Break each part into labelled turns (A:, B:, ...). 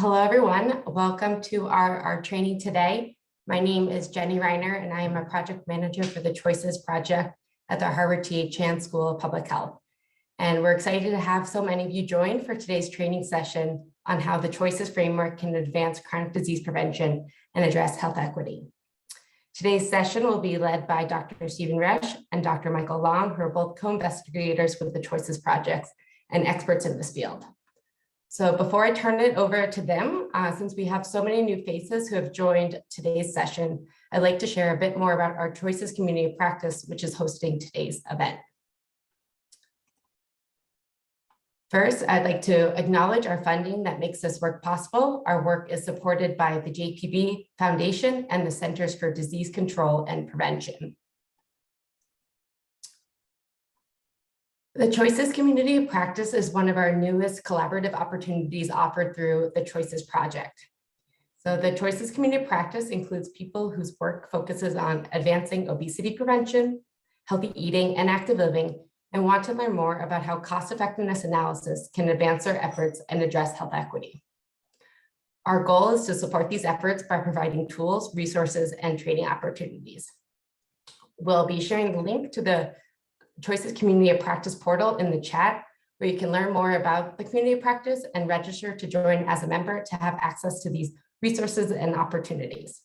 A: Hello, everyone. Welcome to our training today. My name is Jenny Reiner, and I am a project manager for the Choices Project at the Harvard T.H. Chan School of Public Health. And we're excited to have so many of you join for today's training session on how the Choices framework can advance chronic disease prevention and address health equity. Today's session will be led by Dr. Stephen Resch and Dr. Michael Long, who are both co-investigators with the Choices Projects and experts in this field. So before I turn it over to them, since we have so many new faces who have joined today's session, I'd like to share a bit more about our Choices Community of Practice, which is hosting today's event. First, I'd like to acknowledge our funding that makes this work possible. Our work is supported by the JPB Foundation and the Centers for Disease Control and Prevention. The Choices Community of Practice is one of our newest collaborative opportunities offered through the Choices Project. So the Choices Community of Practice includes people whose work focuses on advancing obesity prevention, healthy eating, and active living, and want to learn more about how cost-effectiveness analysis can advance their efforts and address health equity. Our goal is to support these efforts by providing tools, resources, and training opportunities. We'll be sharing the link to the Choices Community of Practice portal in the chat, where you can learn more about the community of practice and register to join as a member to have access to these resources and opportunities.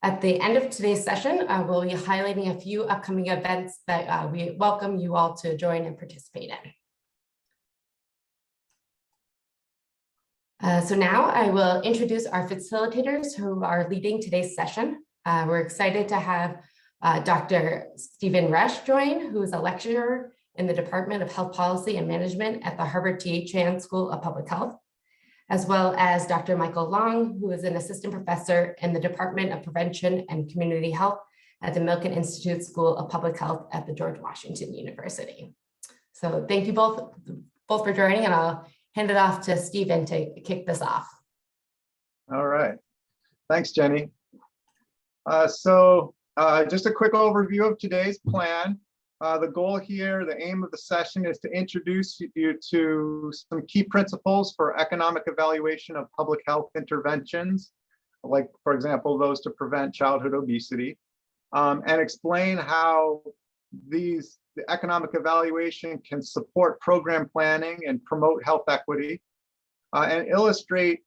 A: At the end of today's session, we'll be highlighting a few upcoming events that we welcome you all to join and participate in. So now I will introduce our facilitators who are leading today's session. We're excited to have Dr. Stephen Resch join, who is a lecturer in the Department of Health Policy and Management at the Harvard T.H. Chan School of Public Health, as well as Dr. Michael Long, who is an assistant professor in the Department of Prevention and Community Health at the Milken Institute School of Public Health at the George Washington University. So thank you both for joining, and I'll hand it off to Stephen to kick this off.
B: All right. Thanks, Jenny. Just a quick overview of today's plan. The goal here, the aim of the session is to introduce you to some key principles for economic evaluation of public health interventions, like, for example, those to prevent childhood obesity, and explain how the economic evaluation can support program planning and promote health equity, and illustrate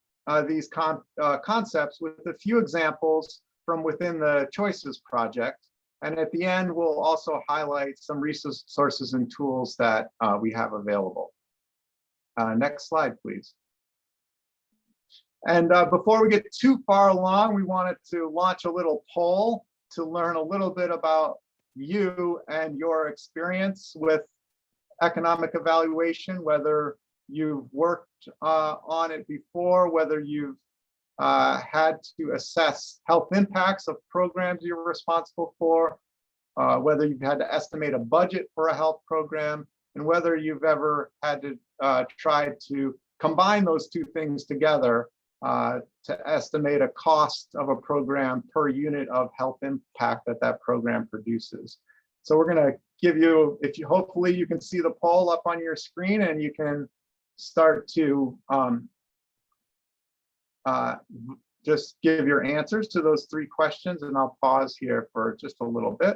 B: these concepts with a few examples from within the Choices Project. And at the end, we'll also highlight some resources and tools that we have available. Next slide, please. And before we get too far along, we wanted to launch a little poll to learn a little bit about you and your experience with economic evaluation, whether you've worked on it before, whether you've had to assess health impacts of programs you're responsible for, whether you've had to estimate a budget for a health program, and whether you've ever had to try to combine those two things together to estimate a cost of a program per unit of health impact that program produces. So we're going to give you, hopefully you can see the poll up on your screen, and you can start to just give your answers to those three questions, and I'll pause here for just a little bit.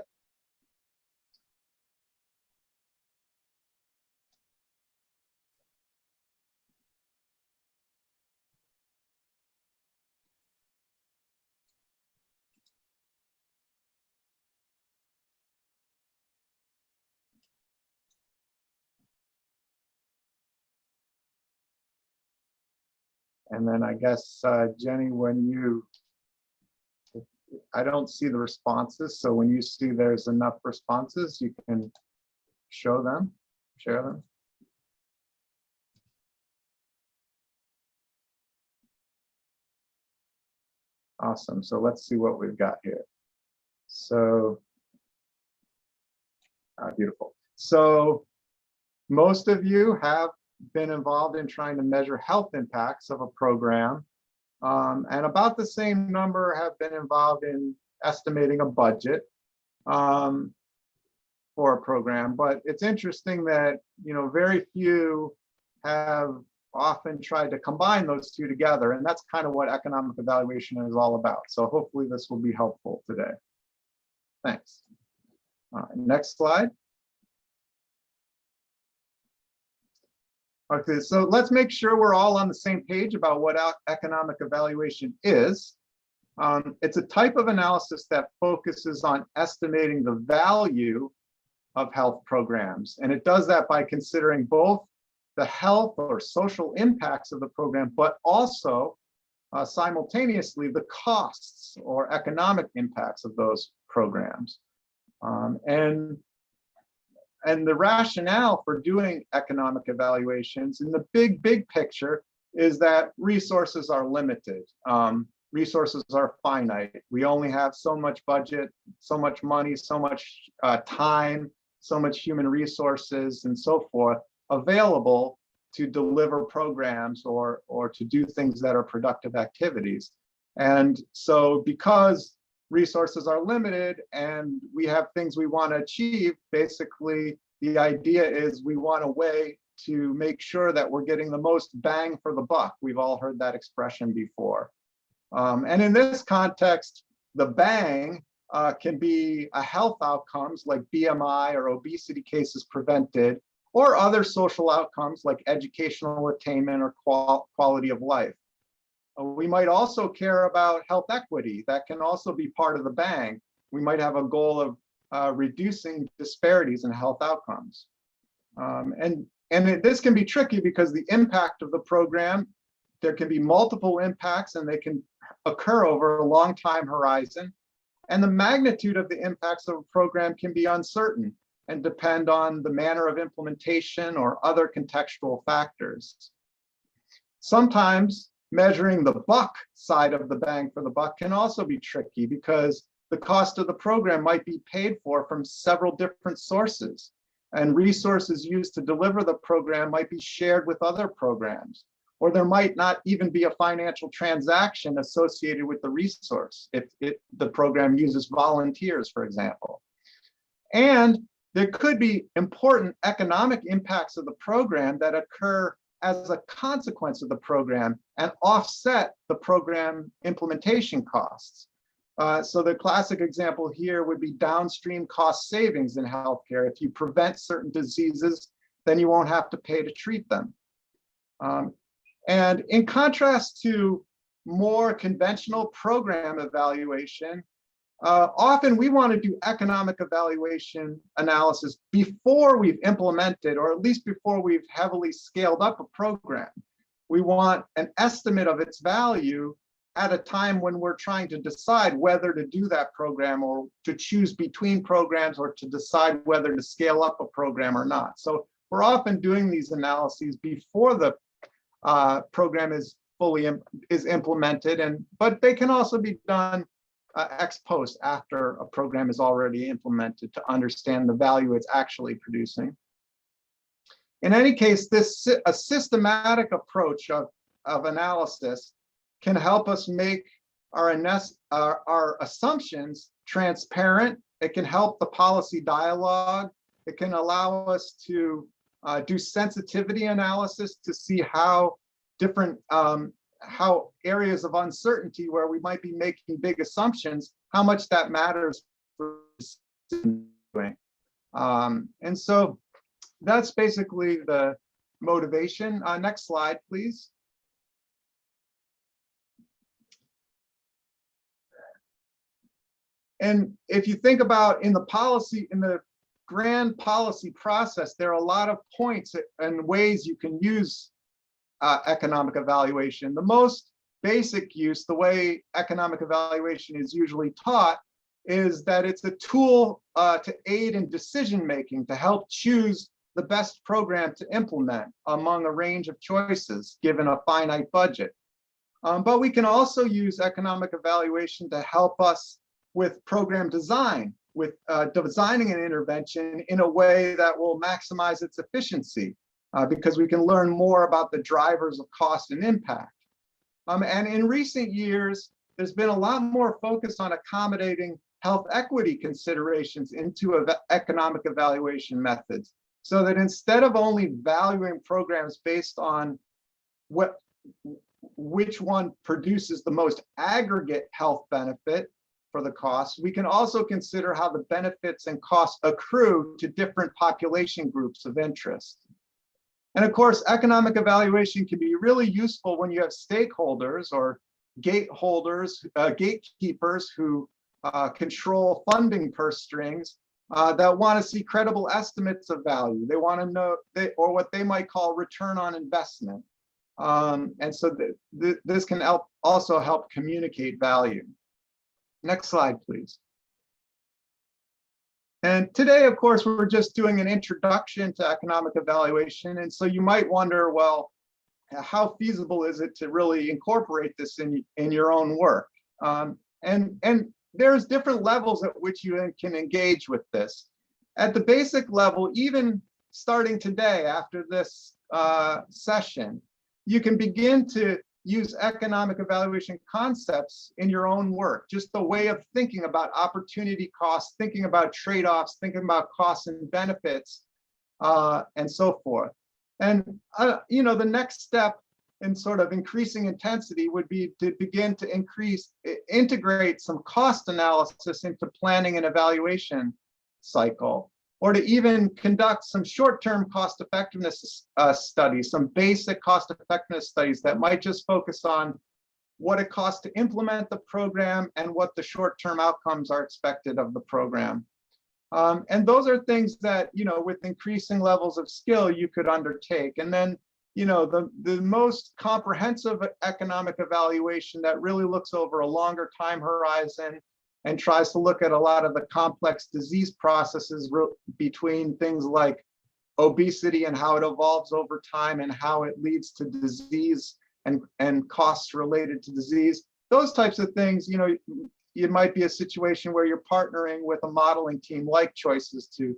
B: And then I guess, Jenny, I don't see the responses. So when you see there's enough responses, you can share them. Awesome. So let's see what we've got here. So, beautiful. So most of you have been involved in trying to measure health impacts of a program, and about the same number have been involved in estimating a budget for a program. But it's interesting that very few have often tried to combine those two together, and that's kind of what economic evaluation is all about. So hopefully this will be helpful today. Thanks. All right, next slide. Okay, so let's make sure we're all on the same page about what economic evaluation is. It's a type of analysis that focuses on estimating the value of health programs. And it does that by considering both the health or social impacts of the program, but also simultaneously the costs or economic impacts of those programs. And the rationale for doing economic evaluations in the big picture is that resources are limited. Resources are finite. We only have so much budget, so much money, so much time, so much human resources and so forth available to deliver programs or to do things that are productive activities. And so because resources are limited and we have things we want to achieve, basically the idea is we want a way to make sure that we're getting the most bang for the buck. We've all heard that expression before. And in this context, the bang can be a health outcomes like BMI or obesity cases prevented, or other social outcomes like educational attainment or quality of life. We might also care about health equity. That can also be part of the bang. We might have a goal of reducing disparities in health outcomes. And this can be tricky because the impact of the program, there can be multiple impacts and they can occur over a long time horizon. And the magnitude of the impacts of a program can be uncertain and depend on the manner of implementation or other contextual factors. Sometimes measuring the buck side of the bang for the buck can also be tricky because the cost of the program might be paid for from several different sources, and resources used to deliver the program might be shared with other programs, or there might not even be a financial transaction associated with the resource if the program uses volunteers, for example. And there could be important economic impacts of the program that occur as a consequence of the program and offset the program implementation costs. So the classic example here would be downstream cost savings in healthcare. If you prevent certain diseases, then you won't have to pay to treat them. And in contrast to more conventional program evaluation, often we want to do economic evaluation analysis before we've implemented, or at least before we've heavily scaled up a program. We want an estimate of its value at a time when we're trying to decide whether to do that program or to choose between programs or to decide whether to scale up a program or not. So we're often doing these analyses before the program is implemented, but they can also be done ex post after a program is already implemented to understand the value it's actually producing. In any case, a systematic approach of analysis can help us make our assumptions transparent. It can help the policy dialogue. It can allow us to do sensitivity analysis to see how different how areas of uncertainty where we might be making big assumptions, how much that matters for doing. And so that's basically the motivation. Next slide, please. And if you think about in the grand policy process, there are a lot of points and ways you can use economic evaluation. The most basic use, the way economic evaluation is usually taught, is that it's a tool to aid in decision-making, to help choose the best program to implement among a range of choices given a finite budget. But we can also use economic evaluation to help us with program design, with designing an intervention in a way that will maximize its efficiency, because we can learn more about the drivers of cost and impact. And in recent years, there's been a lot more focus on accommodating health equity considerations into economic evaluation methods, so that instead of only valuing programs based on which one produces the most aggregate health benefit for the cost. We can also consider how the benefits and costs accrue to different population groups of interest. And of course, economic evaluation can be really useful when you have stakeholders or gatekeepers who control funding purse strings that want to see credible estimates of value. They want to know, or what they might call return on investment. And so this can also help communicate value. Next slide, please. And today, of course, we're just doing an introduction to economic evaluation. And so you might wonder, well, how feasible is it to really incorporate this in your own work? And there's different levels at which you can engage with this. At the basic level, even starting today after this session, you can begin to use economic evaluation concepts in your own work, just the way of thinking about opportunity costs, thinking about trade-offs, thinking about costs and benefits, and so forth. And the next step in sort of increasing intensity would be to begin to integrate some cost analysis into planning and evaluation cycle, or to even conduct some short-term cost effectiveness studies, some basic cost effectiveness studies that might just focus on what it costs to implement the program and what the short-term outcomes are expected of the program. And those are things that, with increasing levels of skill, you could undertake. And then, the most comprehensive economic evaluation that really looks over a longer time horizon and tries to look at a lot of the complex disease processes between things like obesity and how it evolves over time and how it leads to disease and costs related to disease. Those types of things, it might be a situation where you're partnering with a modeling team like Choices to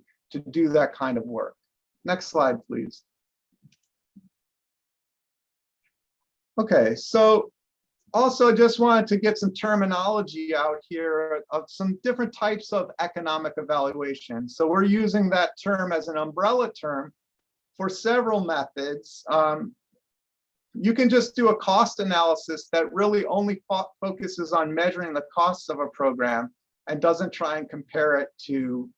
B: do that kind of work. Next slide, please. Okay, so also just wanted to get some terminology out here of some different types of economic evaluation. So we're using that term as an umbrella term for several methods. You can just do a cost analysis that really only focuses on measuring the costs of a program and doesn't try and compare it to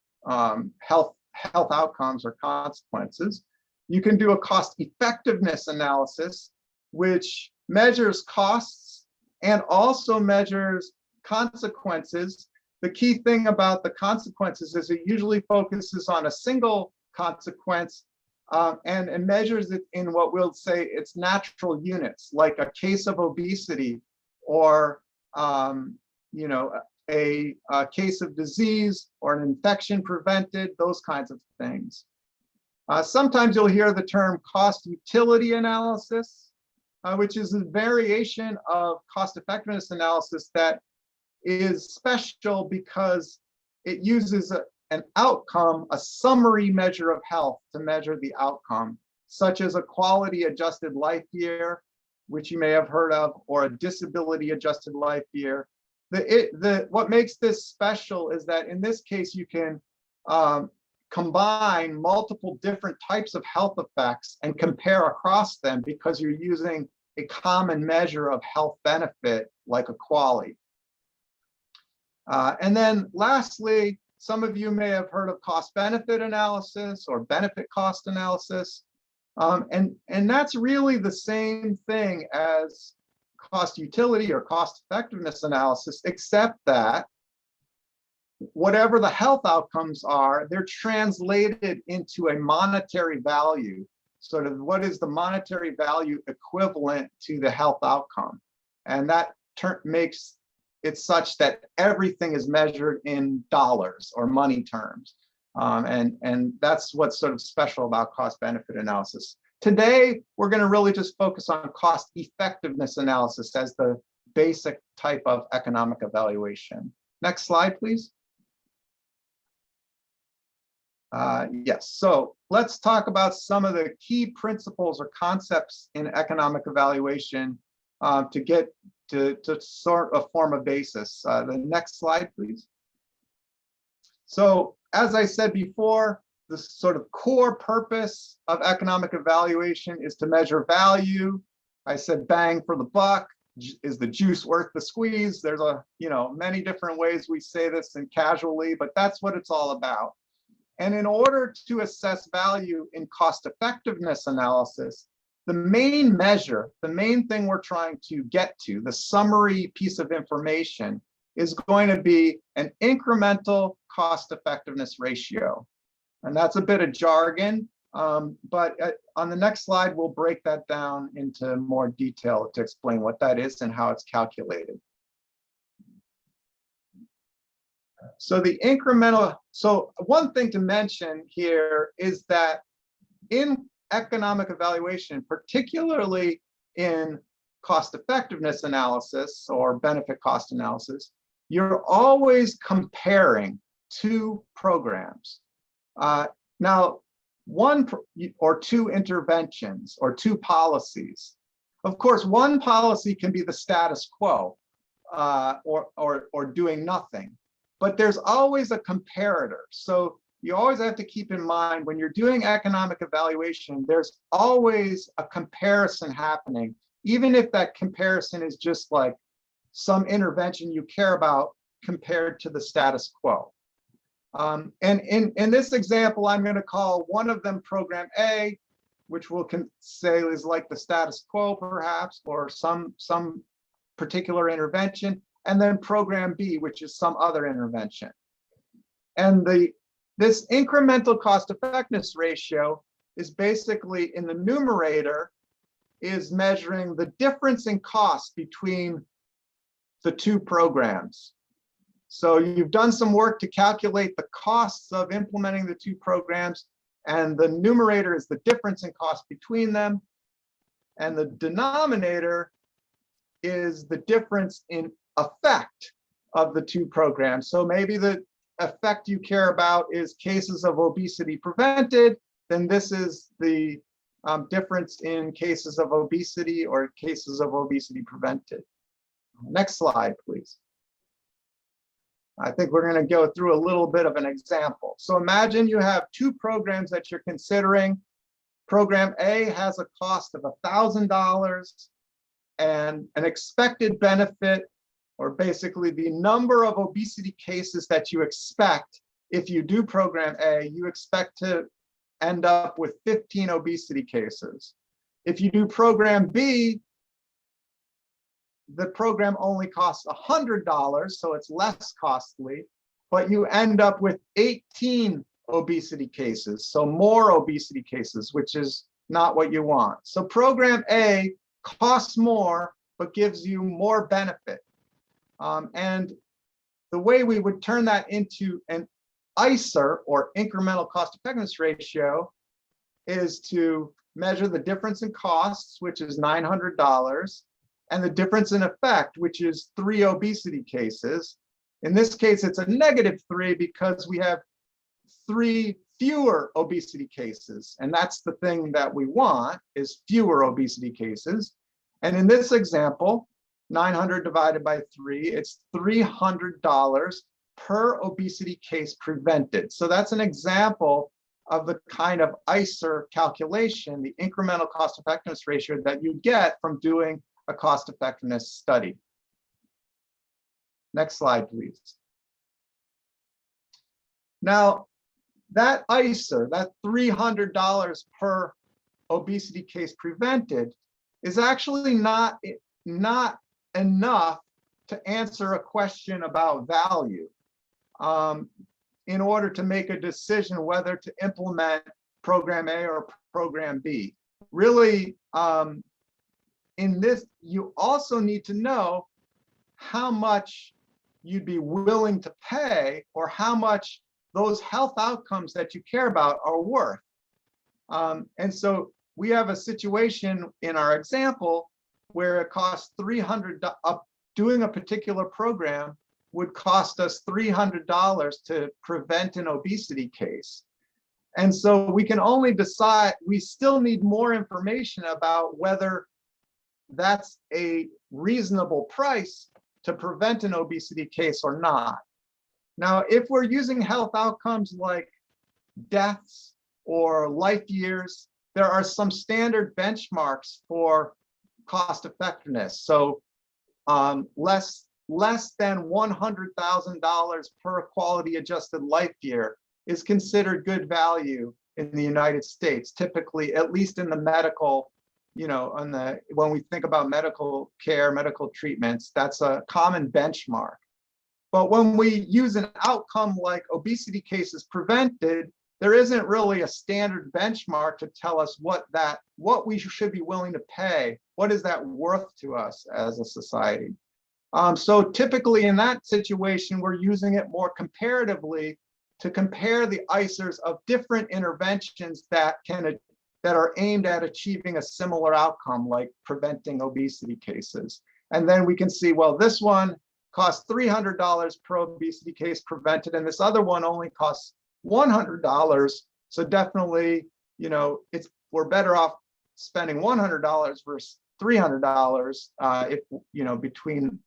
B: health outcomes or consequences. You can do a cost effectiveness analysis, which measures costs and also measures consequences. The key thing about the consequences is it usually focuses on a single consequence and measures it in what we'll say its natural units, like a case of obesity or a case of disease or an infection prevented, those kinds of things. Sometimes you'll hear the term cost utility analysis, which is a variation of cost effectiveness analysis that is special because it uses an outcome, a summary measure of health to measure the outcome, such as a quality adjusted life year, which you may have heard of, or a disability adjusted life year. What makes this special is that in this case, you can combine multiple different types of health effects and compare across them because you're using a common measure of health benefit like a QALY. And then lastly, some of you may have heard of cost benefit analysis or benefit cost analysis. And that's really the same thing as cost utility or cost effectiveness analysis, except that whatever the health outcomes are, they're translated into a monetary value. Sort of what is the monetary value equivalent to the health outcome? And that makes it such that everything is measured in dollars or money terms. And that's what's sort of special about cost benefit analysis. Today, we're going to really just focus on cost effectiveness analysis as the basic type of economic evaluation. Next slide, please. Yes, so let's talk about some of the key principles or concepts in economic evaluation to get to sort of form a basis. The next slide, please. So as I said before, the sort of core purpose of economic evaluation is to measure value I said bang for the buck. Is the juice worth the squeeze? There's many different ways we say this and casually, but that's what it's all about. And in order to assess value in cost effectiveness analysis, the main measure, the main thing we're trying to get to, the summary piece of information, is going to be an incremental cost effectiveness ratio. And that's a bit of jargon, but on the next slide, we'll break that down into more detail to explain what that is and how it's calculated. So the incremental, so one thing to mention here is that in economic evaluation, particularly in cost effectiveness analysis or benefit cost analysis, you're always comparing two programs. Now, one or two interventions or two policies. Of course, one policy can be the status quo or doing nothing, but there's always a comparator. So you always have to keep in mind when you're doing economic evaluation, there's always a comparison happening, even if that comparison is just like some intervention you care about compared to the status quo. And in this example, I'm going to call one of them program A, which we'll say is like the status quo perhaps, or some particular intervention, and then program B, which is some other intervention. And this incremental cost effectiveness ratio is basically in the numerator is measuring the difference in cost between the two programs. So you've done some work to calculate the costs of implementing the two programs, and the numerator is the difference in cost between them, and the denominator is the difference in effect of the two programs. So maybe the effect you care about is cases of obesity prevented, then this is the difference in cases of obesity or cases of obesity prevented. Next slide, please. I think we're going to go through a little bit of an example. So imagine you have two programs that you're considering. Program A has a cost of $1,000 and an expected benefit, or basically the number of obesity cases that you expect. If you do program A, you expect to end up with 15 obesity cases. If you do program B, the program only costs $100, so it's less costly, but you end up with 18 obesity cases, so more obesity cases, which is not what you want. So program A costs more, but gives you more benefit. And the way we would turn that into an ICER, or incremental cost effectiveness ratio, is to measure the difference in costs, which is $900, and the difference in effect, which is 3 obesity cases. In this case, it's a -3 because we have 3 fewer obesity cases. And that's the thing that we want, is fewer obesity cases. And in this example, 900 divided by 3, it's $300 per obesity case prevented. So that's an example of the kind of ICER calculation, the incremental cost effectiveness ratio that you get from doing a cost effectiveness study. Next slide, please. Now, that ICER, that $300 per obesity case prevented, is actually not enough to answer a question about value in order to make a decision whether to implement program A or program B. Really, in this, you also need to know how much you'd be willing to pay, or how much those health outcomes that you care about are worth. And so we have a situation in our example where it costs $300, doing a particular program would cost us $300 to prevent an obesity case. And so we can only decide, we still need more information about whether that's a reasonable price to prevent an obesity case or not. Now, if we're using health outcomes like deaths or life years, there are some standard benchmarks for cost effectiveness. So less than $100,000 per quality adjusted life year is considered good value in the United States, typically, at least in the medical, when we think about medical care, medical treatments, that's a common benchmark. But when we use an outcome like obesity cases prevented, there isn't really a standard benchmark to tell us what we should be willing to pay. What is that worth to us as a society? So typically in that situation, we're using it more comparatively to compare the ICERs of different interventions that are aimed at achieving a similar outcome, like preventing obesity cases. And then we can see, well, this one costs $300 per obesity case prevented, and this other one only costs $100. So definitely, we're better off spending $100 versus $300 if, between,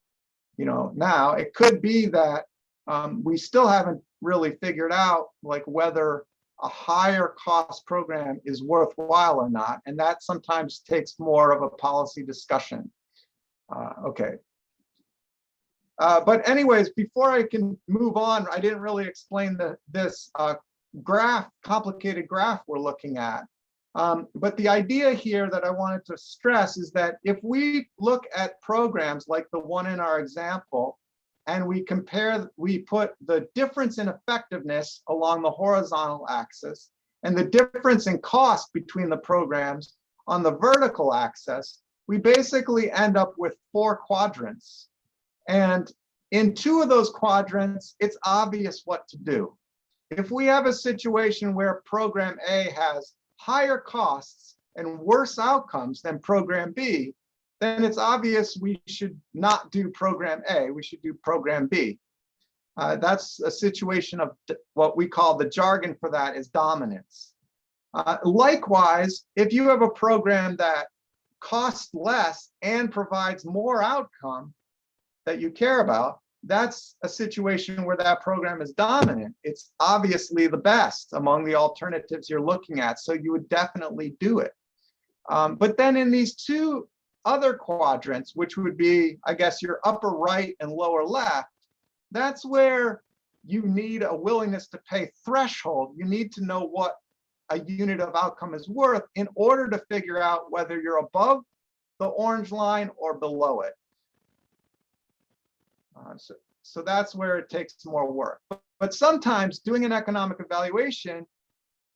B: now it could be that we still haven't really figured out like whether a higher cost program is worthwhile or not. And that sometimes takes more of a policy discussion. Okay. But anyways, before I can move on, I didn't really explain this complicated graph we're looking at. But the idea here that I wanted to stress is that if we look at programs like the one in our example, and we put the difference in effectiveness along the horizontal axis and the difference in cost between the programs on the vertical axis, we basically end up with 4 quadrants. And in 2 of those quadrants, it's obvious what to do. If we have a situation where program A has higher costs and worse outcomes than program B, then it's obvious we should not do program A, we should do program B. That's a situation of what we call, the jargon for that is dominance. Likewise, if you have a program that costs less and provides more outcome that you care about, that's a situation where that program is dominant. It's obviously the best among the alternatives you're looking at, so you would definitely do it. But then in these 2 other quadrants, which would be, I guess, your upper right and lower left, that's where you need a willingness to pay threshold. You need to know what a unit of outcome is worth in order to figure out whether you're above the orange line or below it. So that's where it takes more work. But sometimes doing an economic evaluation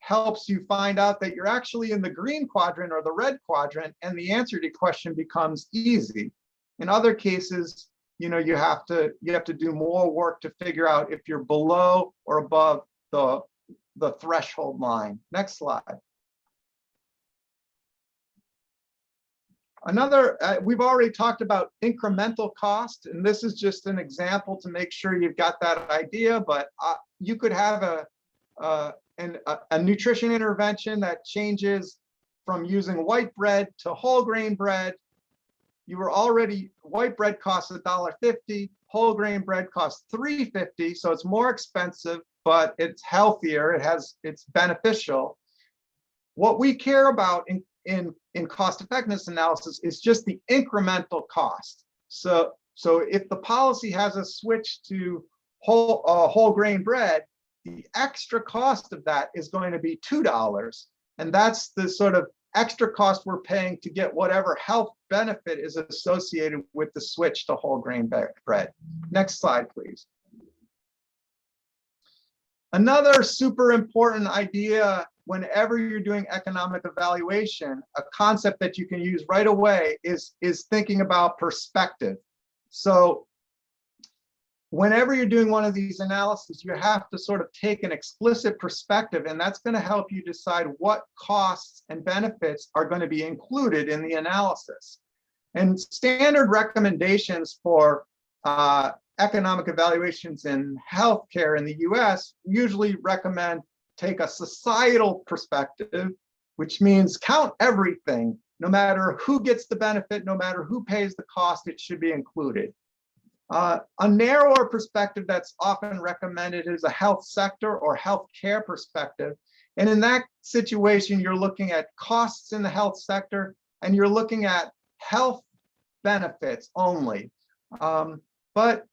B: helps you find out that you're actually in the green quadrant or the red quadrant, and the answer to the question becomes easy. In other cases, you have to do more work to figure out if you're below or above the threshold line. Next slide. We've already talked about incremental cost, and this is just an example to make sure you've got that idea, but you could have a nutrition intervention that changes from using white bread to whole grain bread. White bread costs $1.50, whole grain bread costs $3.50, so it's more expensive, but it's healthier, it's beneficial. What we care about in cost effectiveness analysis is just the incremental cost. So if the policy has a switch to whole grain bread, the extra cost of that is going to be $2. And that's the sort of extra cost we're paying to get whatever health benefit is associated with the switch to whole grain bread. Next slide, please. Another super important idea whenever you're doing economic evaluation, a concept that you can use right away is thinking about perspective. So whenever you're doing one of these analyses, you have to sort of take an explicit perspective, and that's going to help you decide what costs and benefits are going to be included in the analysis. And standard recommendations for economic evaluations in healthcare in the US usually recommend take a societal perspective, which means count everything, no matter who gets the benefit, no matter who pays the cost, it should be included. A narrower perspective that's often recommended is a health sector or healthcare perspective. And in that situation, you're looking at costs in the health sector, and you're looking at health benefits only. But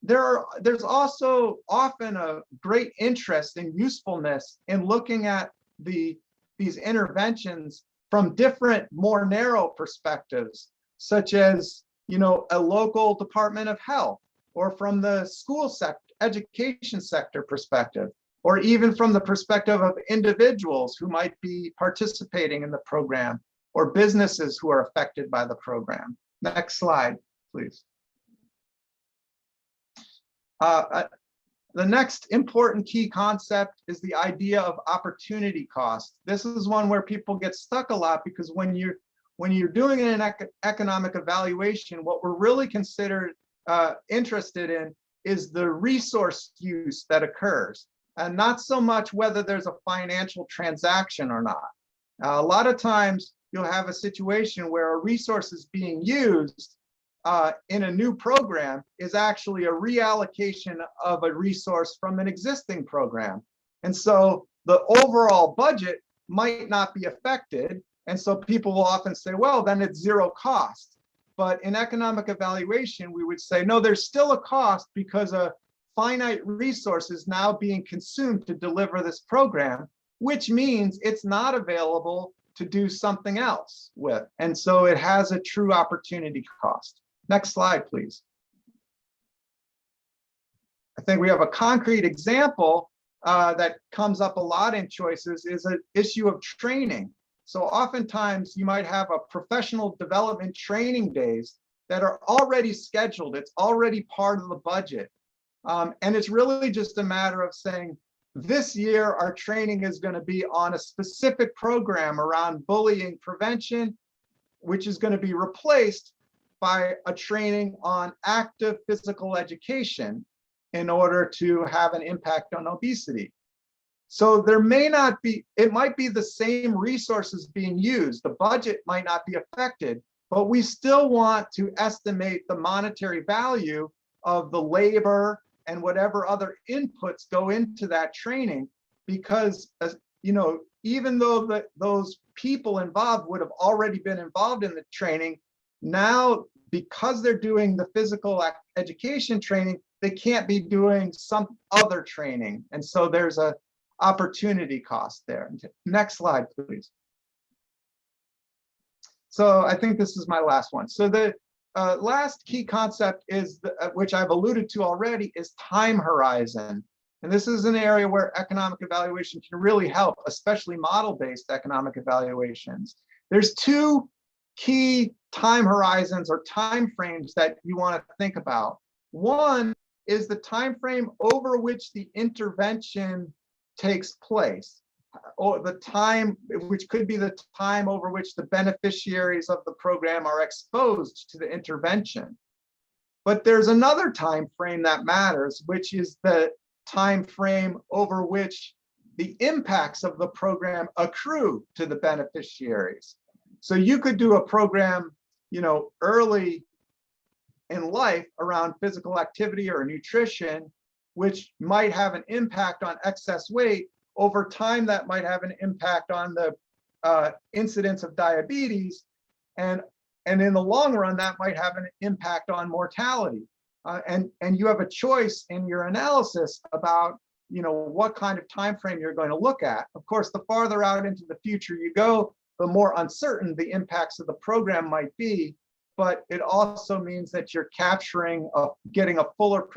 B: there's also often a great interest and usefulness in looking at these interventions from different, more narrow perspectives, such as, a local Department of Health, or from the school sector, education sector perspective, or even from the perspective of individuals who might be participating in the program, or businesses who are affected by the program. Next slide, please. The next important key concept is the idea of opportunity cost. This is one where people get stuck a lot, because when you're doing an economic evaluation, what we're really interested in is the resource use that occurs, and not so much whether there's a financial transaction or not. A lot of times you'll have a situation where a resource is being used in a new program is actually a reallocation of a resource from an existing program. And so the overall budget might not be affected. And so people will often say, well, then it's zero cost. But in economic evaluation, we would say, no, there's still a cost, because a finite resource is now being consumed to deliver this program, which means it's not available to do something else with. And so it has a true opportunity cost. Next slide, please. I think we have a concrete example that comes up a lot in choices, is an issue of training. So oftentimes you might have a professional development training days that are already scheduled. It's already part of the budget. And it's really just a matter of saying, this year our training is going to be on a specific program around bullying prevention, which is going to be replaced by a training on active physical education in order to have an impact on obesity. So there may not be, it might be the same resources being used, the budget might not be affected, but we still want to estimate the monetary value of the labor and whatever other inputs go into that training, because even though those people involved would have already been involved in the training, now, because they're doing the physical education training, they can't be doing some other training. And so there's a opportunity cost there. Next slide, please. So I think this is my last one. So the last key concept is, which I've alluded to already, is time horizon. And this is an area where economic evaluation can really help, especially model-based economic evaluations. There's two key time horizons or time frames that you want to think about. One is the time frame over which the intervention takes place, or the time, which could be the time over which the beneficiaries of the program are exposed to the intervention. But there's another time frame that matters, which is the time frame over which the impacts of the program accrue to the beneficiaries. So you could do a program, early in life around physical activity or nutrition, which might have an impact on excess weight. Over time, that might have an impact on the incidence of diabetes, and in the long run, that might have an impact on mortality. And you have a choice in your analysis about what kind of time frame you're going to look at. Of course, the farther out into the future you go, the more uncertain the impacts of the program might be. But it also means that you're getting a fuller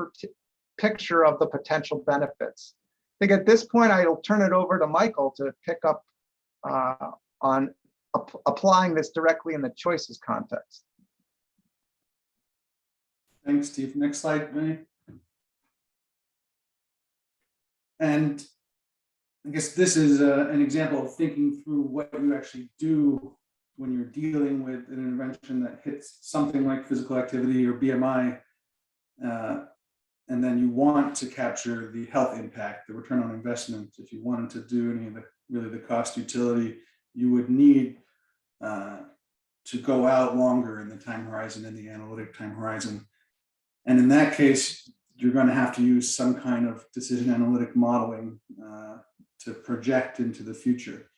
B: picture of the potential benefits. I think at this point, I'll turn it over to Michael to pick up on applying this directly in the choices context.
C: Thanks, Steve. Next slide, Vinny. And I guess this is an example of thinking through what you actually do when you're dealing with an intervention that hits something like physical activity or BMI, and then you want to capture the health impact, the return on investment. If you wanted to do any of the cost utility, you would need to go out longer in the time horizon, in the analytic time horizon. And in that case, you're going to have to use some kind of decision analytic modeling to project into the future.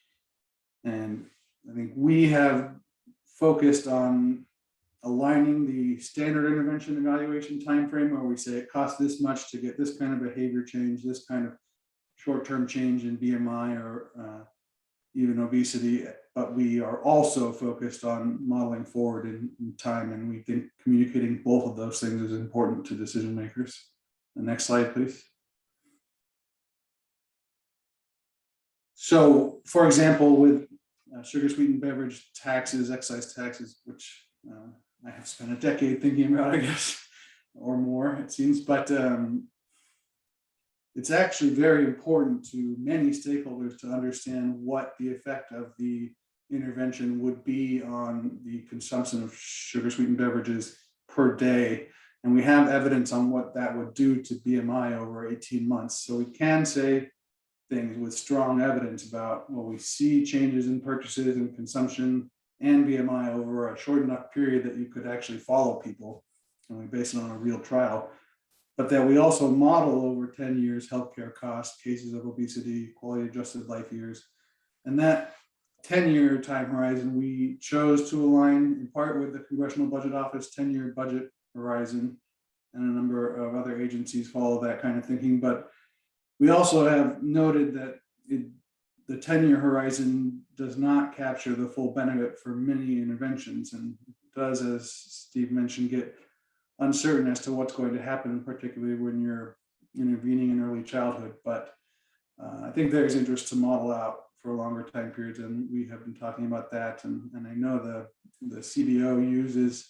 C: And I think we have focused on aligning the standard intervention evaluation timeframe, where we say it costs this much to get this kind of behavior change, this kind of short-term change in BMI or even obesity, but we are also focused on modeling forward in time, and we think communicating both of those things is important to decision makers. The next slide, please. So, for example, with sugar sweetened beverage taxes, excise taxes, which I have spent a decade thinking about, I guess, or more, it seems, but it's actually very important to many stakeholders to understand what the effect of the intervention would be on the consumption of sugar sweetened beverages per day. And we have evidence on what that would do to BMI over 18 months. So we can say things with strong evidence about, well, we see changes in purchases and consumption and BMI over a short enough period that you could actually follow people, and we base it on a real trial. But that we also model over 10 years healthcare costs, cases of obesity, quality adjusted life years. And that 10-year time horizon, we chose to align in part with the Congressional Budget Office 10-year budget horizon, and a number of other agencies follow that kind of thinking. But we also have noted that the 10-year horizon does not capture the full benefit for many interventions, and does, as Steve mentioned, get uncertain as to what's going to happen, particularly when you're intervening in early childhood. But I think there's interest to model out for longer time periods, and we have been talking about that. And I know the CBO uses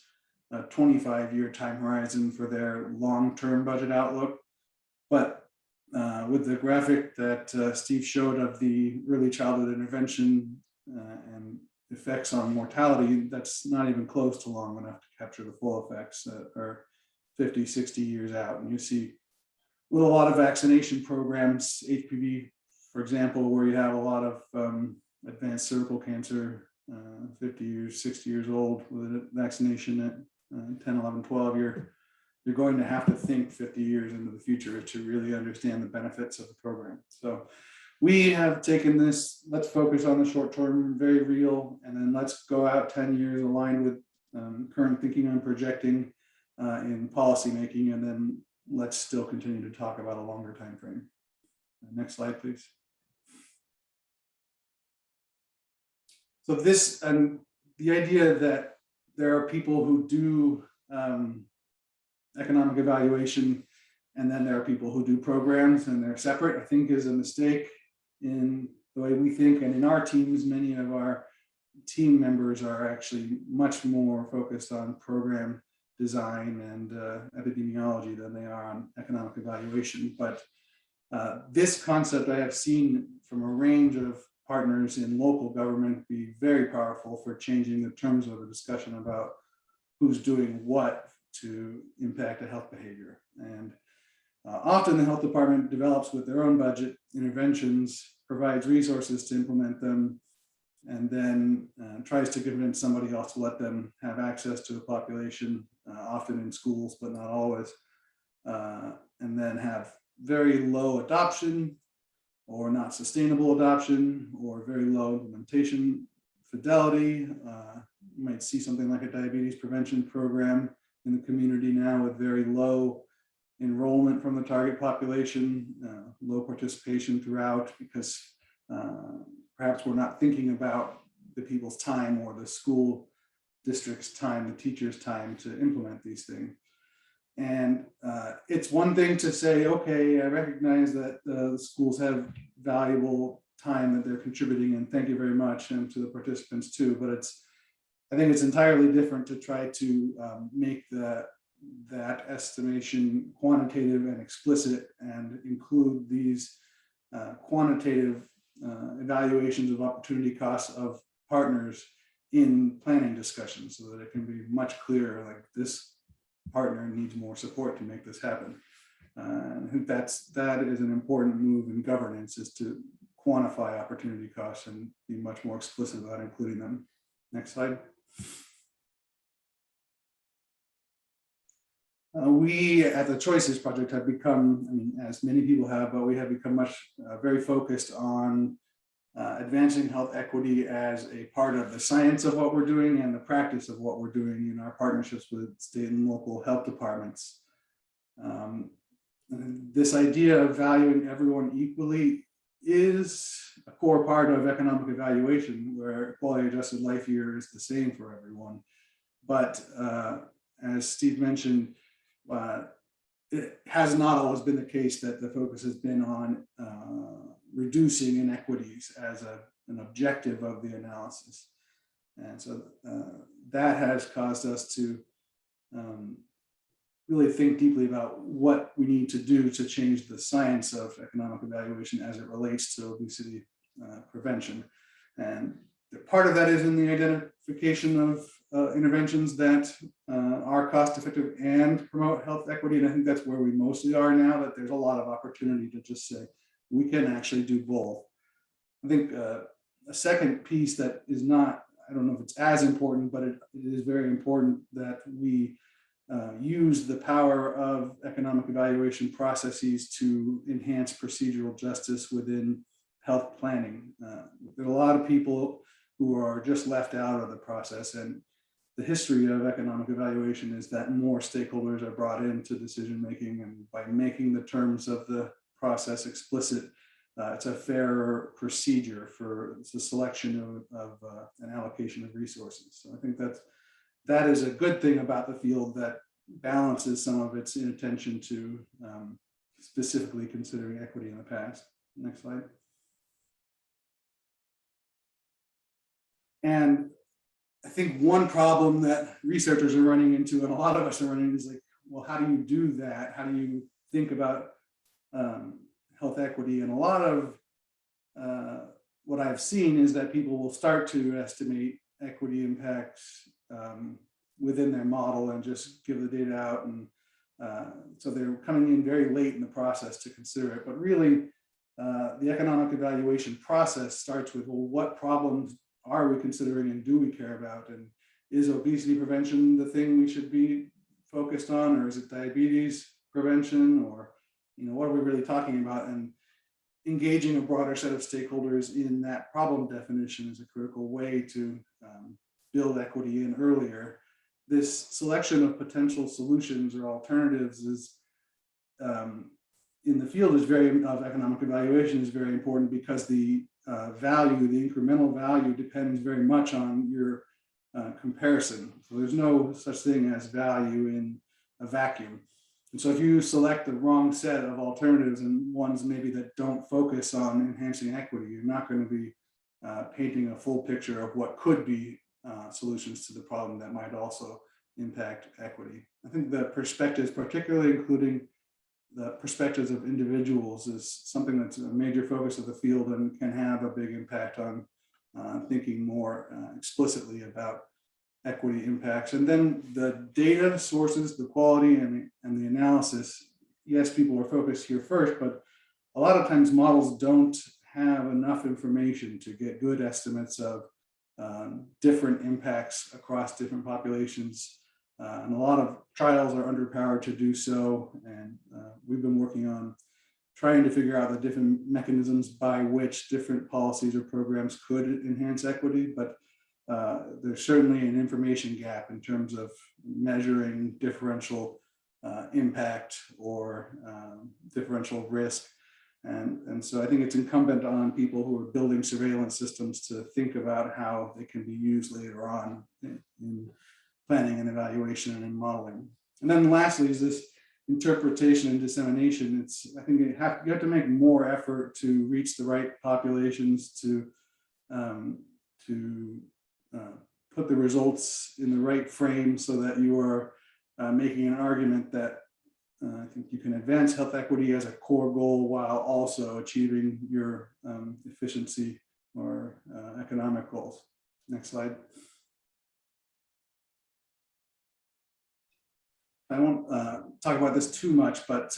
C: a 25-year time horizon for their long-term budget outlook. But with the graphic that Steve showed of the early childhood intervention and effects on mortality, that's not even close to long enough to capture the full effects that are 50, 60 years out. And you see with a lot of vaccination programs, HPV, for example, where you have a lot of advanced cervical cancer, 50 years, 60 years old with a vaccination at 10, 11, 12, you're going to have to think 50 years into the future to really understand the benefits of the program. So we have taken this, let's focus on the short term, very real, and then let's go out 10 years aligned with current thinking on projecting in policy making, and then let's still continue to talk about a longer time frame. Next slide, please. So this, and the idea that there are people who do economic evaluation, and then there are people who do programs, and they're separate, I think is a mistake in the way we think. And in our teams, many of our team members are actually much more focused on program design and epidemiology than they are on economic evaluation. But this concept I have seen from a range of partners in local government be very powerful for changing the terms of the discussion about who's doing what to impact a health behavior. And often the health department develops with their own budget interventions, provides resources to implement them, and then tries to convince somebody else to let them have access to the population, often in schools, but not always, and then have very low adoption or not sustainable adoption or very low implementation fidelity. You might see something like a diabetes prevention program in the community now with very low enrollment from the target population, low participation throughout, because perhaps we're not thinking about the people's time or the school district's time, the teacher's time to implement these things. And it's one thing to say, okay, I recognize that the schools have valuable time that they're contributing, and thank you very much, and to the participants too, but I think it's entirely different to try to make that estimation quantitative and explicit and include these quantitative evaluations of opportunity costs of partners in planning discussions, so that it can be much clearer, like this partner needs more support to make this happen. I think that is an important move in governance, is to quantify opportunity costs and be much more explicit about including them. Next slide. We at the Choices Project have become, I mean, as many people have, but we have become very focused on advancing health equity as a part of the science of what we're doing and the practice of what we're doing in our partnerships with state and local health departments. This idea of valuing everyone equally is a core part of economic evaluation, where quality adjusted life year is the same for everyone. But as Steve mentioned, it has not always been the case that the focus has been on reducing inequities as an objective of the analysis. And so that has caused us to really think deeply about what we need to do to change the science of economic evaluation as it relates to obesity prevention. And part of that is in the identification of interventions that are cost effective and promote health equity. And I think that's where we mostly are now, that there's a lot of opportunity to just say, we can actually do both. I think a second piece that is not, I don't know if it's as important, but it is very important that we use the power of economic evaluation processes to enhance procedural justice within health planning. There are a lot of people who are just left out of the process, and the history of economic evaluation is that more stakeholders are brought into decision making, and by making the terms of the process explicit, it's a fairer procedure for the selection of an allocation of resources. So I think that is a good thing about the field that balances some of its inattention to specifically considering equity in the past. Next slide. And I think one problem that researchers are running into, and a lot of us are running into, is like, well, how do you do that? How do you think about health equity? And a lot of what I've seen is that people will start to estimate equity impacts within their model and just give the data out. And so they're coming in very late in the process to consider it. But really, the economic evaluation process starts with, well, what problems are we considering and do we care about? And is obesity prevention the thing we should be focused on, or is it diabetes prevention, or what are we really talking about? And engaging a broader set of stakeholders in that problem definition is a critical way to build equity in earlier. This selection of potential solutions or alternatives is in the field of economic evaluation is very important, because the value, the incremental value, depends very much on your comparison. So there's no such thing as value in a vacuum. And so if you select the wrong set of alternatives, and ones maybe that don't focus on enhancing equity, you're not going to be painting a full picture of what could be solutions to the problem that might also impact equity. I think the perspectives, particularly including the perspectives of individuals, is something that's a major focus of the field and can have a big impact on thinking more explicitly about equity impacts. And then the data sources, the quality and the analysis. Yes, people are focused here first, but a lot of times models don't have enough information to get good estimates of different impacts across different populations. And a lot of trials are underpowered to do so. And we've been working on trying to figure out the different mechanisms by which different policies or programs could enhance equity. But there's certainly an information gap in terms of measuring differential impact or differential risk. And so I think it's incumbent on people who are building surveillance systems to think about how they can be used later on in planning and evaluation and in modeling. And then lastly is this interpretation and dissemination. I think you have to make more effort to reach the right populations, to put the results in the right frame so that you are making an argument that I think you can advance health equity as a core goal while also achieving your efficiency or economic goals. Next slide. I won't talk about this too much, but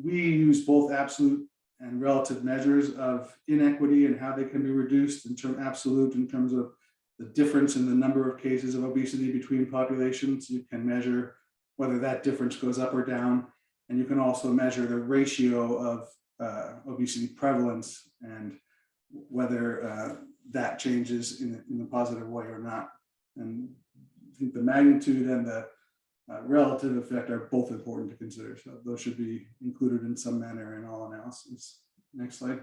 C: we use both absolute and relative measures of inequity and how they can be reduced. Absolute in terms of the difference in the number of cases of obesity between populations. You can measure whether that difference goes up or down. And you can also measure the ratio of obesity prevalence. And whether that changes in a positive way or not. And I think the magnitude and the relative effect are both important to consider. So those should be included in some manner in all analyses. Next slide.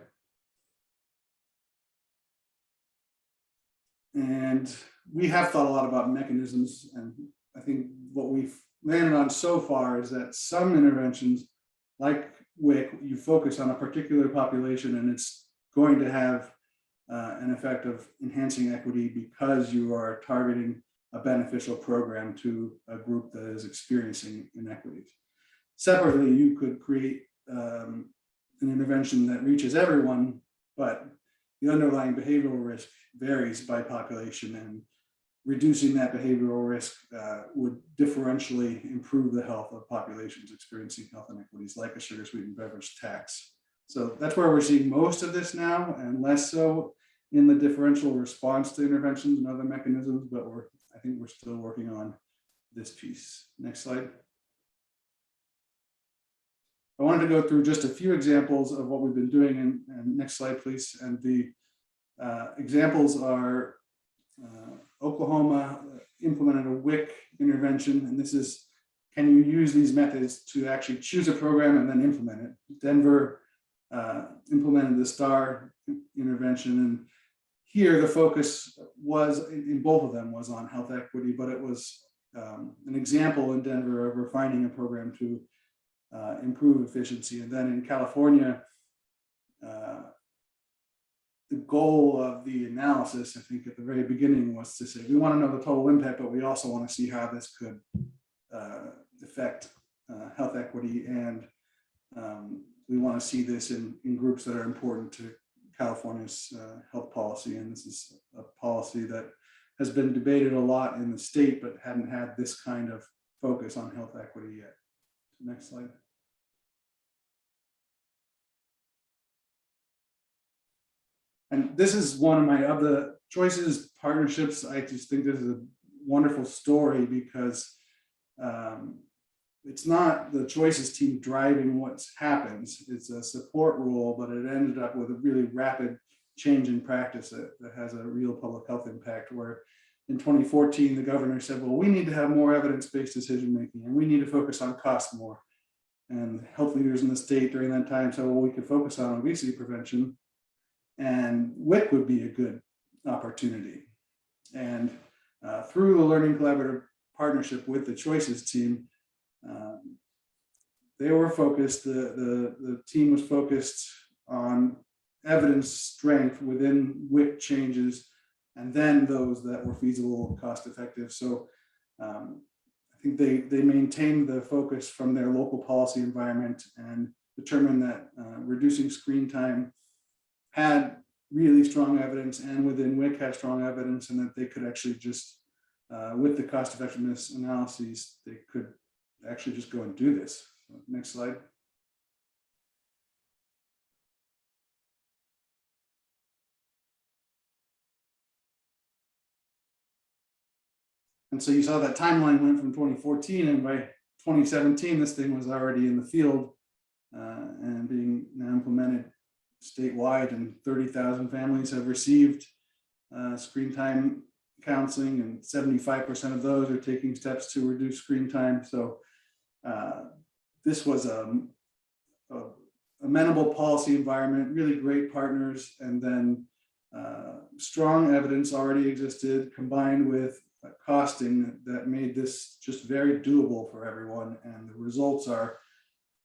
C: And we have thought a lot about mechanisms, and I think what we've landed on so far is that some interventions, like WIC, you focus on a particular population and it's going to have an effect of enhancing equity because you are targeting a beneficial program to a group that is experiencing inequities. Separately, you could create an intervention that reaches everyone, but the underlying behavioral risk varies by population, and reducing that behavioral risk would differentially improve the health of populations experiencing health inequities, like a sugar sweetened beverage tax. So that's where we're seeing most of this now, and less so in the differential response to interventions and other mechanisms, but I think we're still working on this piece. Next slide. I wanted to go through just a few examples of what we've been doing, and next slide, please. And the examples are Oklahoma implemented a WIC intervention, and this is, can you use these methods to actually choose a program and then implement it? Denver implemented the STAR intervention, and here the focus was, in both of them, was on health equity, but it was an example in Denver of refining a program to improve efficiency. And then in California, the goal of the analysis, I think at the very beginning, was to say, we want to know the total impact, but we also want to see how this could affect health equity. And we want to see this in groups that are important to California's health policy. And this is a policy that has been debated a lot in the state, but hadn't had this kind of focus on health equity yet. Next slide. And this is one of my other choices, partnerships. I just think this is a wonderful story because it's not the choices team driving what happens. It's a support role, but it ended up with a really rapid change in practice that has a real public health impact, where in 2014, the governor said, well, we need to have more evidence-based decision-making and we need to focus on cost more. And health leaders in the state during that time said, well, we could focus on obesity prevention, and WIC would be a good opportunity. And through the Learning Collaborative partnership with the Choices team, they were focused, the team was focused on evidence strength within WIC changes, and then those that were feasible and cost effective. So I think they maintained the focus from their local policy environment and determined that reducing screen time had really strong evidence, and within WIC had strong evidence, and that they could actually just, with the cost effectiveness analyses, they could actually just go and do this. So, next slide. And so you saw that timeline went from 2014, and by 2017, this thing was already in the field and being now implemented statewide, and 30,000 families have received screen time counseling, and 75% of those are taking steps to reduce screen time. So this was a amenable policy environment, really great partners, and then strong evidence already existed, combined with costing that made this just very doable for everyone. And the results are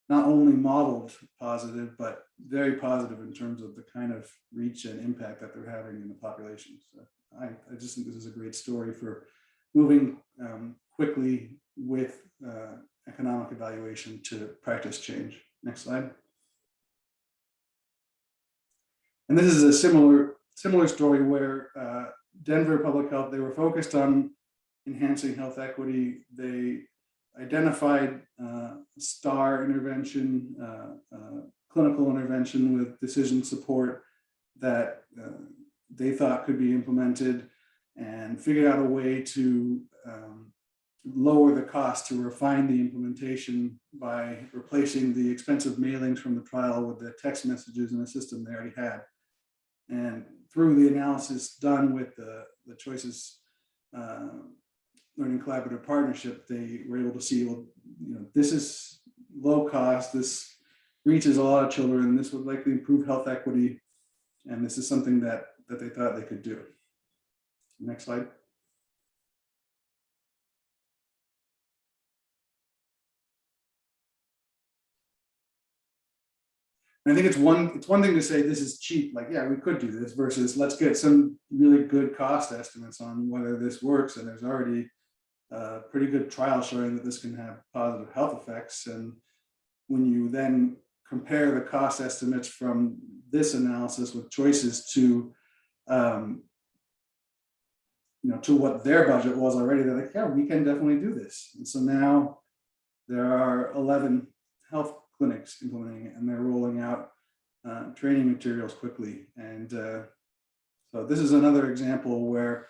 C: not only modeled positive, but very positive in terms of the kind of reach and impact that they're having in the population. So I just think this is a great story for moving quickly with economic evaluation to practice change. Next slide. And this is a similar story where Denver Public Health, they were focused on enhancing health equity. They identified STAR intervention, clinical intervention with decision support that they thought could be implemented, and figured out a way to lower the cost, to refine the implementation by replacing the expensive mailings from the trial with the text messages in a system they already had. And through the analysis done with the Choices Learning Collaborative Partnership, they were able to see, well, this is low cost, this reaches a lot of children, this would likely improve health equity, and this is something that they thought they could do. Next slide. And I think it's one thing to say this is cheap, like, yeah, we could do this, versus let's get some really good cost estimates on whether this works. And there's already a pretty good trial showing that this can have positive health effects. And when you then compare the cost estimates from this analysis with Choices to to what their budget was already, they're like, yeah, we can definitely do this. And so now there are 11 health clinics implementing it, and they're rolling out training materials quickly. And so this is another example where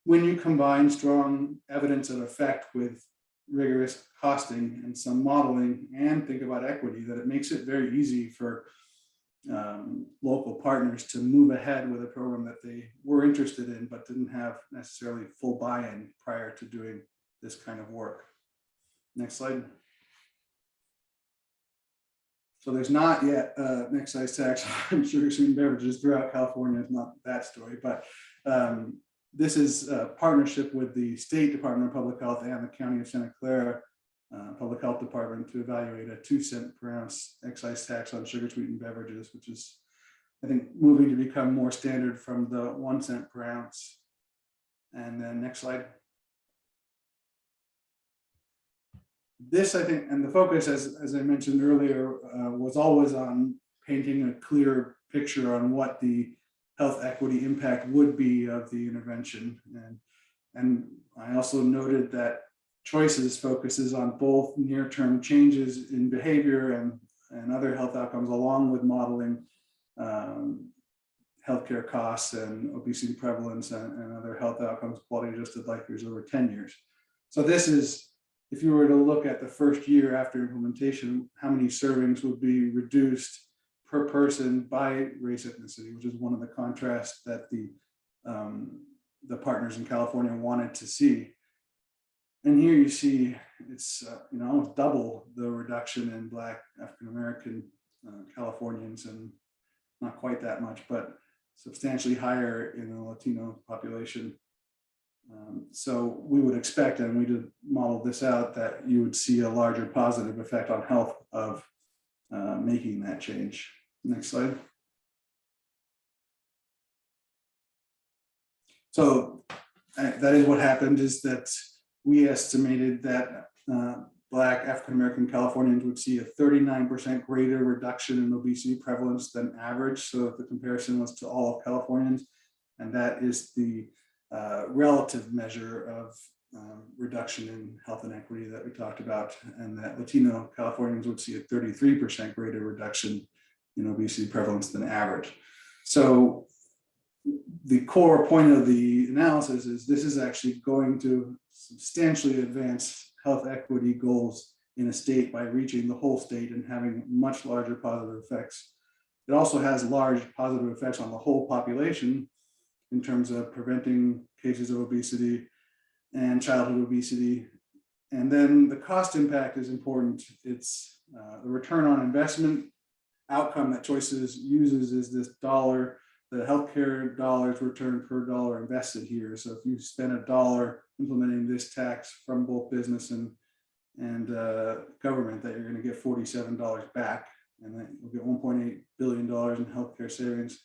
C: when you combine strong evidence of effect with rigorous costing and some modeling and think about equity, that it makes it very easy for local partners to move ahead with a program that they were interested in, but didn't have necessarily full buy-in prior to doing this kind of work. Next slide. So there's not yet an excise tax on sugar sweetened beverages throughout California. It's not that story, but this is a partnership with the State Department of Public Health and the County of Santa Clara Public Health Department to evaluate a 2-cent per ounce excise tax on sugar sweetened beverages, which is, I think, moving to become more standard from the 1 cent per ounce. And then next slide. This, I think, and the focus, as I mentioned earlier, was always on painting a clear picture on what the health equity impact would be of the intervention. And I also noted that Choices focuses on both near-term changes in behavior and other health outcomes, along with modeling healthcare costs and obesity prevalence and other health outcomes, quality adjusted life years over 10 years. So this is, if you were to look at the first year after implementation, how many servings would be reduced per person by race ethnicity, which is one of the contrasts that the partners in California wanted to see. And here you see it's almost double the reduction in Black African American Californians, and not quite that much, but substantially higher in the Latino population. So we would expect, and we did model this out, that you would see a larger positive effect on health of making that change. Next slide. So that is what happened, is that we estimated that Black African-American Californians would see a 39% greater reduction in obesity prevalence than average. So if the comparison was to all of Californians, and that is the relative measure of reduction in health inequity that we talked about, and that Latino Californians would see a 33% greater reduction in obesity prevalence than average. So the core point of the analysis is this is actually going to substantially advance health equity goals in a state by reaching the whole state and having much larger positive effects. It also has large positive effects on the whole population in terms of preventing cases of obesity and childhood obesity. And then the cost impact is important. It's the return on investment outcome that Choices uses is this dollar, the healthcare dollars returned per dollar invested here. So if you spend $1 implementing this tax from both business and government, that you're going to get $47 back, and then you'll get $1.8 billion in healthcare savings.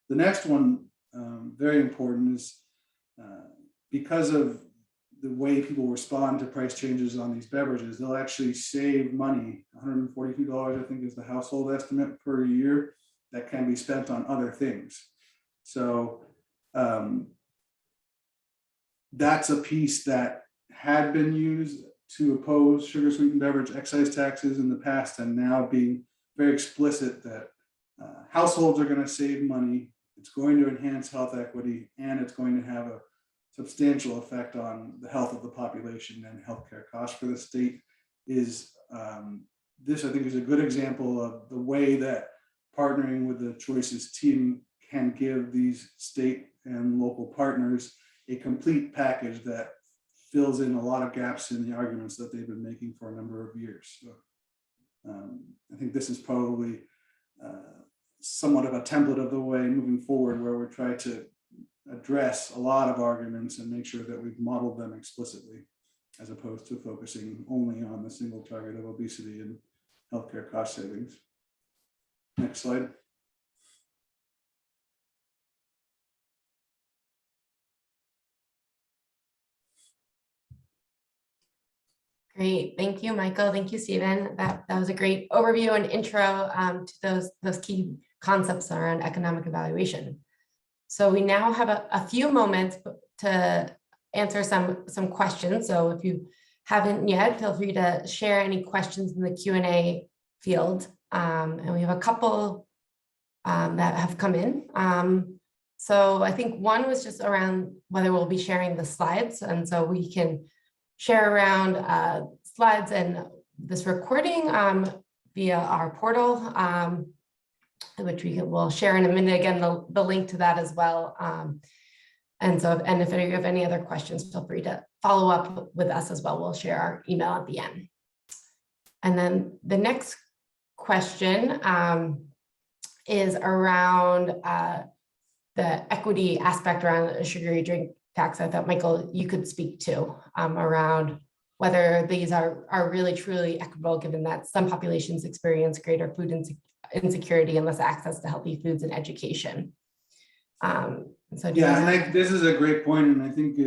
C: The next one, very important, is because of the way people respond to price changes on these beverages, they'll actually save money. $142, I think, is the household estimate per year that can be spent on other things. So that's a piece that had been used to oppose sugar sweetened beverage excise taxes in the past, and now being very explicit that households are going to save money, it's going to enhance health equity, and it's going to have a substantial effect on the health of the population and healthcare costs for the state. Is this, I think, is a good example of the way that partnering with the Choices team can give these state and local partners a complete package that fills in a lot of gaps in the arguments that they've been making for a number of years. So I think this is probably somewhat of a template of the way moving forward, where we try to address a lot of arguments and make sure that we've modeled them explicitly, as opposed to focusing only on the single target of obesity and healthcare cost savings. Next slide.
A: Great, thank you, Michael. Thank you, Stephen. That was a great overview and intro to those key concepts around economic evaluation. So we now have a few moments to answer some questions. So if you haven't yet, feel free to share any questions in the Q&A field. And we have a couple that have come in. So I think one was just around whether we'll be sharing the slides. And so we can share around slides and this recording via our portal, which we'll share in a minute. Again, the link to that as well. And if you have any other questions, feel free to follow up with us as well. We'll share our email at the end. And then the next question is around the equity aspect around a sugary drink tax. I thought, Michael, you could speak to around whether these are really truly equitable, given that some populations experience greater food insecurity and less access to healthy foods and education. So
C: this is a great point, and I think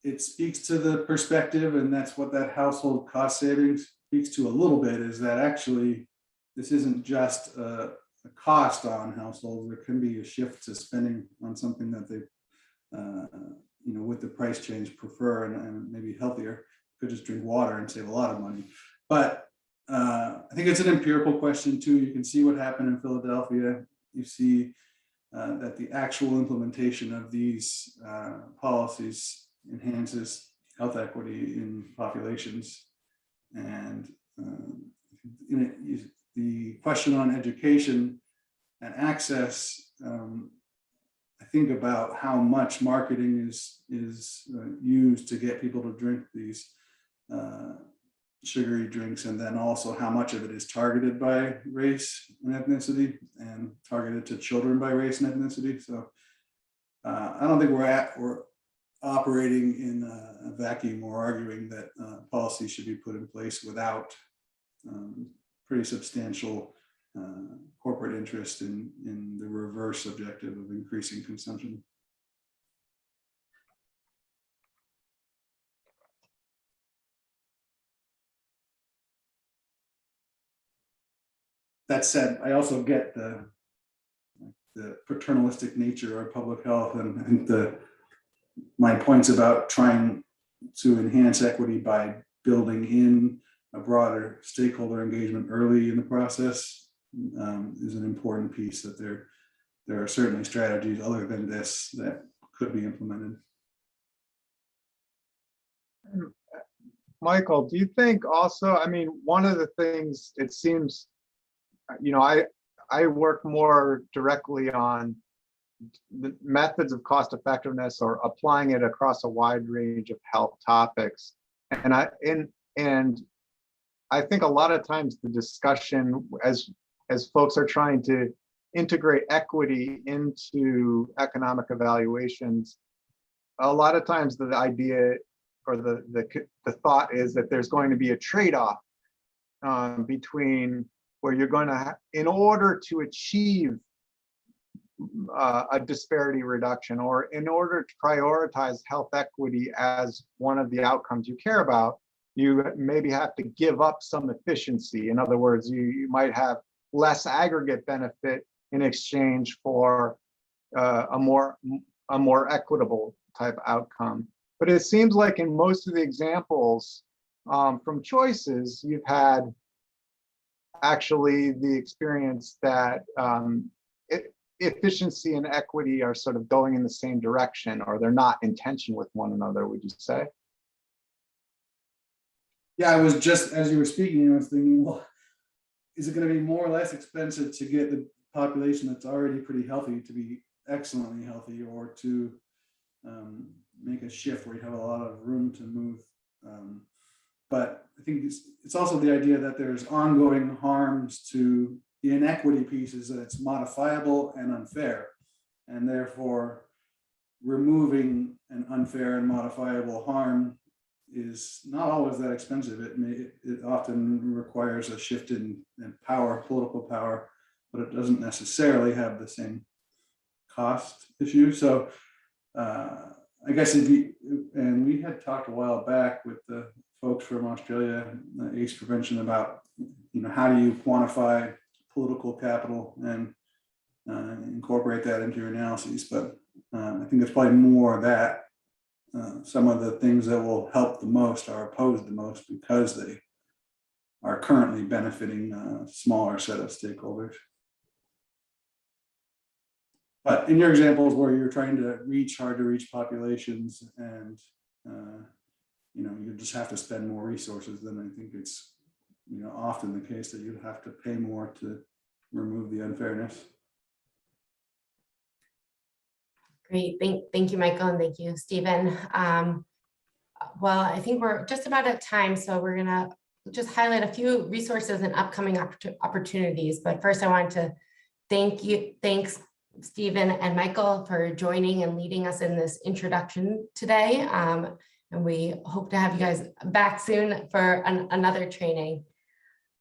C: it speaks to the perspective, and that's what that household cost savings speaks to a little bit, is that actually this isn't just a cost on households. There can be a shift to spending on something that they with the price change prefer and maybe healthier. Could just drink water and save a lot of money. But I think it's an empirical question too. You can see what happened in Philadelphia. You see that the actual implementation of these policies enhances health equity in populations. And the question on education and access, I think about how much marketing is used to get people to drink these sugary drinks, and then also how much of it is targeted by race and ethnicity and targeted to children by race and ethnicity. So I don't think we're operating in a vacuum or arguing that policy should be put in place without pretty substantial corporate interest in the reverse objective of increasing consumption. That said, I also get the paternalistic nature of public health, and my points about trying to enhance equity by building in a broader stakeholder engagement early in the process is an important piece. That there are certainly strategies other than this that could be implemented.
B: Michael, do you think also, I mean, one of the things it seems, I work more directly on the methods of cost effectiveness or applying it across a wide range of health topics. And I think a lot of times the discussion as folks are trying to integrate equity into economic evaluations, a lot of times the idea or the thought is that there's going to be a trade-off between where you're going to, in order to achieve a disparity reduction, or in order to prioritize health equity as one of the outcomes you care about, you maybe have to give up some efficiency. In other words, you might have less aggregate benefit in exchange for a more equitable type outcome. But it seems like in most of the examples from choices, you've had actually the experience that efficiency and equity are sort of going in the same direction, or they're not in tension with one another, would you say?
C: Yeah, I was just, as you were speaking, I was thinking, well, is it going to be more or less expensive to get population that's already pretty healthy to be excellently healthy, or to make a shift where you have a lot of room to move. But I think it's also the idea that there's ongoing harms to the inequity pieces, that it's modifiable and unfair, and therefore removing an unfair and modifiable harm is not always that expensive. It often requires a shift in power, political power, but it doesn't necessarily have the same cost issue. So I guess and we had talked a while back with the folks from Australia, ACE prevention, about, how do you quantify political capital and incorporate that into your analyses. But I think it's probably more that some of the things that will help the most are opposed the most because they are currently benefiting a smaller set of stakeholders. But in your examples where you're trying to reach hard to reach populations, and you just have to spend more resources, then I think it's often the case that you have to pay more to remove the unfairness.
A: Great, thank you, Michael, and thank you, Stephen. Well, I think we're just about at time, so we're gonna just highlight a few resources and upcoming opportunities. But first, I want to thanks Stephen and Michael for joining and leading us in this introduction today. And we hope to have you guys back soon for another training.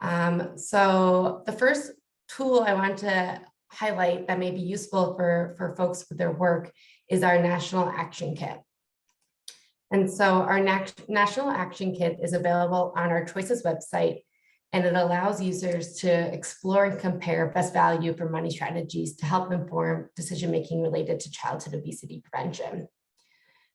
A: So the first tool I want to highlight that may be useful for folks with their work is our National Action Kit. And so our National Action Kit is available on our Choices website, and it allows users to explore and compare best value for money strategies to help inform decision-making related to childhood obesity prevention.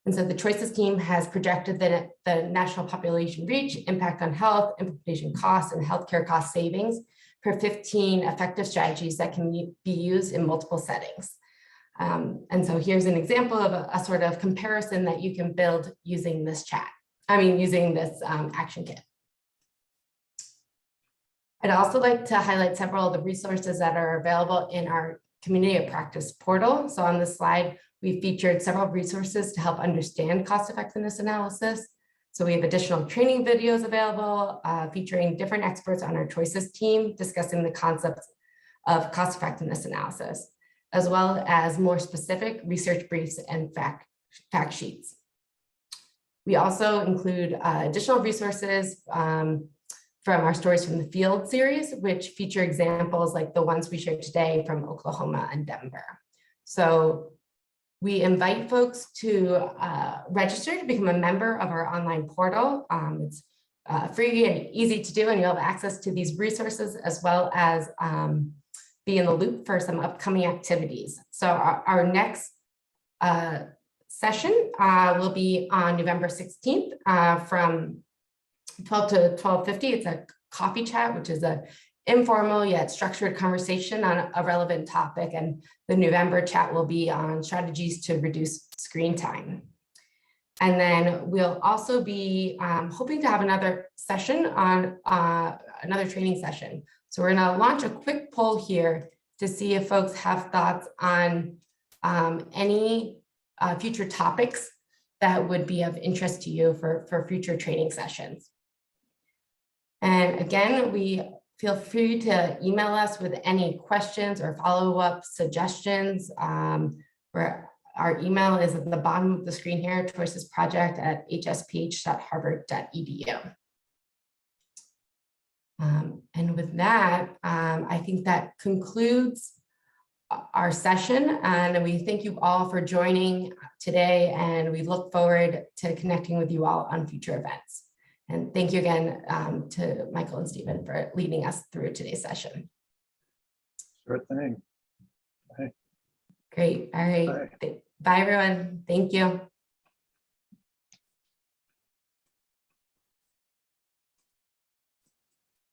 A: And so the Choices team has projected that the national population reach, impact on health, implementation costs, and healthcare cost savings for 15 effective strategies that can be used in multiple settings. And so here's an example of a sort of comparison that you can build using this using this action kit. I'd also like to highlight several of the resources that are available in our Community of Practice portal. So on this slide, we've featured several resources to help understand cost effectiveness analysis. So we have additional training videos available featuring different experts on our Choices team discussing the concepts of cost effectiveness analysis, as well as more specific research briefs and fact sheets. We also include additional resources from our Stories from the Field series, which feature examples like the ones we shared today from Oklahoma and Denver. So we invite folks to register to become a member of our online portal. It's free and easy to do, and you'll have access to these resources as well as be in the loop for some upcoming activities. So our next session will be on November 16th from 12 to 12:50. It's a coffee chat, which is an informal yet structured conversation on a relevant topic. And the November chat will be on strategies to reduce screen time. And then we'll also be hoping to have another session on another training session. So we're going to launch a quick poll here to see if folks have thoughts on any future topics that would be of interest to you for future training sessions. And again, we feel free to email us with any questions or follow-up suggestions. Where our email is at the bottom of the screen here, choicesproject@hsph.harvard.edu. And with that, I think that concludes our session. And we thank you all for joining today. And we look forward to connecting with you all on future events. And thank you again to Michael and Stephen for leading us through today's session.
B: Sure thing.
A: Great. All right. Bye, everyone. Thank you.